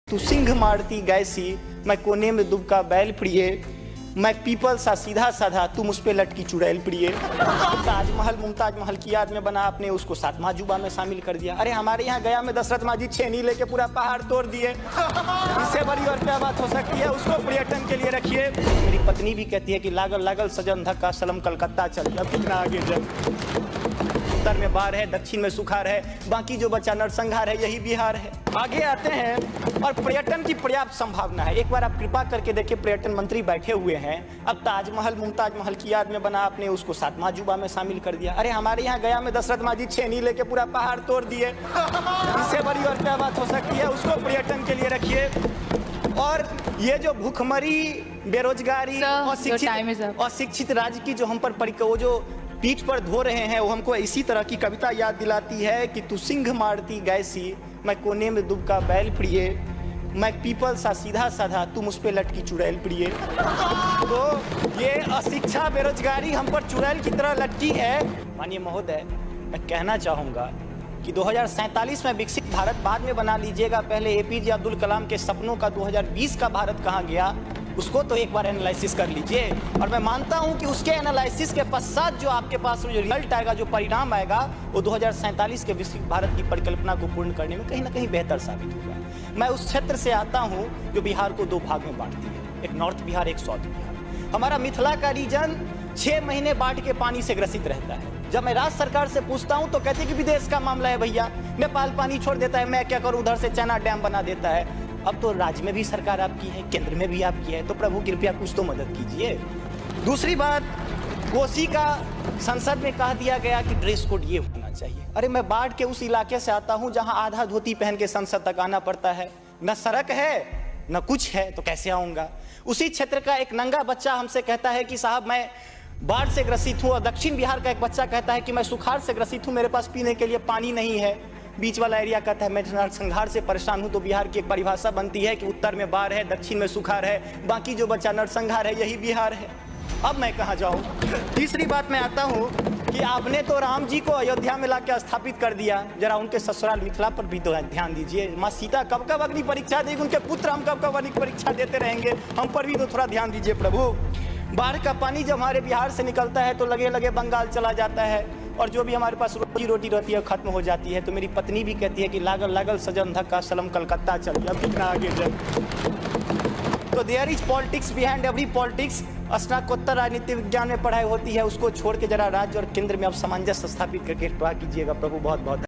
तू सिंह मारती गैसी, मैं कोने में दुबका बैल प्रिय, मैं पीपल सा सीधा साधा, तू मुझ पे लटकी चुड़ैल प्रिय। ताजमहल मुमताज महल की याद में बना, आपने उसको सातवां जुबा में शामिल कर दिया। अरे हमारे यहाँ गया में दशरथ माजी छेनी लेके पूरा पहाड़ तोड़ दिए। इससे बड़ी और क्या बात हो सकती है? उसको पर्यटन के लिए रखिए। मेरी पत्नी भी कहती है कि लागल लागल सजन धक्का सलम कलकत्ता चल गया। कितना आगे जब उत्तर में बाढ़ है, दक्षिण में सुखाड़ है, बाकी जो बचा नरसंहार है, यही बिहार है। आगे आते हैं और पर्यटन की पर्याप्त संभावना है। एक बार आप कृपा करके देखिए, पर्यटन मंत्री बैठे हुए हैं। अब ताजमहल मुमताज महल की याद में बना, आपने उसको सातवां जुबा में शामिल कर दिया। अरे हमारे यहाँ गया में दशरथ माजी छेनी लेके पूरा पहाड़ तोड़ दिए। इससे बड़ी और क्या बात हो सकती है? उसको पर्यटन के लिए रखिए। और ये जो भूखमरी, बेरोजगारी, अशिक्षित राज्य की जो हम पर वो जो पीठ पर धो रहे हैं, वो हमको इसी तरह की कविता याद दिलाती है कि तू सिंह मारती गैसी, मैं कोने में दुबका बैल प्रिय, मैं पीपल सा सीधा साधा, तू मुझ पे लटकी चुड़ैल प्रिय। तो ये अशिक्षा, बेरोजगारी हम पर चुड़ैल की तरह लटकी है। माननीय महोदय, मैं कहना चाहूँगा कि 2047 में विकसित भारत बाद में बना लीजिएगा, पहले APJ अब्दुल कलाम के सपनों का 2020 का भारत कहाँ गया, उसको तो एक बार एनालिसिस कर लीजिए। और मैं मानता हूं कि उसके एनालिसिस के पश्चात जो आपके पास जो रिजल्ट आएगा, जो परिणाम आएगा, वो 2047 के विकसित भारत की परिकल्पना को पूर्ण करने में कहीं ना कहीं बेहतर साबित होगा। मैं उस क्षेत्र से आता हूं जो बिहार को दो भाग में बांटती है, एक नॉर्थ बिहार, एक साउथ बिहार। हमारा मिथिला का रीजन 6 महीने बाढ़ के पानी से ग्रसित रहता है। जब मैं राज्य सरकार से पूछता हूं तो कहते हैं कि विदेश का मामला है भैया, नेपाल पानी छोड़ देता है, मैं क्या करूं, उधर से चैना डैम बना देता है। अब तो राज्य में भी सरकार आपकी है, केंद्र में भी आपकी है, तो प्रभु कृपया कुछ तो मदद कीजिए। दूसरी बात, कोसी का संसद में कह दिया गया कि ड्रेस कोड ये होना चाहिए। अरे मैं बाढ़ के उस इलाके से आता हूं जहां आधा धोती पहन के संसद तक आना पड़ता है, न सड़क है न कुछ है, तो कैसे आऊंगा? उसी क्षेत्र का एक नंगा बच्चा हमसे कहता है कि साहब मैं बाढ़ से ग्रसित हूँ, और दक्षिण बिहार का एक बच्चा कहता है कि मैं सुखाड़ से ग्रसित हूँ, मेरे पास पीने के लिए पानी नहीं है। बीच वाला एरिया कहता है मैं नरसंहार से परेशान हूं। तो बिहार की एक परिभाषा बनती है कि उत्तर में बाढ़ है, दक्षिण में सुखाड़ है, बाकी जो बचा नरसंहार है, यही बिहार है। अब मैं कहां जाऊं? तीसरी बात में आता हूं कि आपने तो राम जी को अयोध्या में लाके स्थापित कर दिया, जरा उनके ससुराल मिथिला पर भी तो ध्यान दीजिए। माँ सीता कब कब अग्नि परीक्षा देगी, उनके पुत्र हम कब कब अग्नि परीक्षा देते रहेंगे, हम पर भी तो थोड़ा ध्यान दीजिए प्रभु। बाढ़ का पानी जब हमारे बिहार से निकलता है तो लगे लगे बंगाल चला जाता है, और जो भी हमारे पास रोजी रोटी रहती है खत्म हो जाती है। तो मेरी पत्नी भी कहती है कि लागल लागल सजन धक्का सलम कलकत्ता चल गया। कितना आगे जब तो there is politics behind every politics. स्नातकोत्तर राजनीति विज्ञान में पढ़ाई होती है, उसको छोड़ के जरा राज्य और केंद्र में अब सामंजस्य स्थापित करके कीजिएगा प्रभु। बहुत बहुत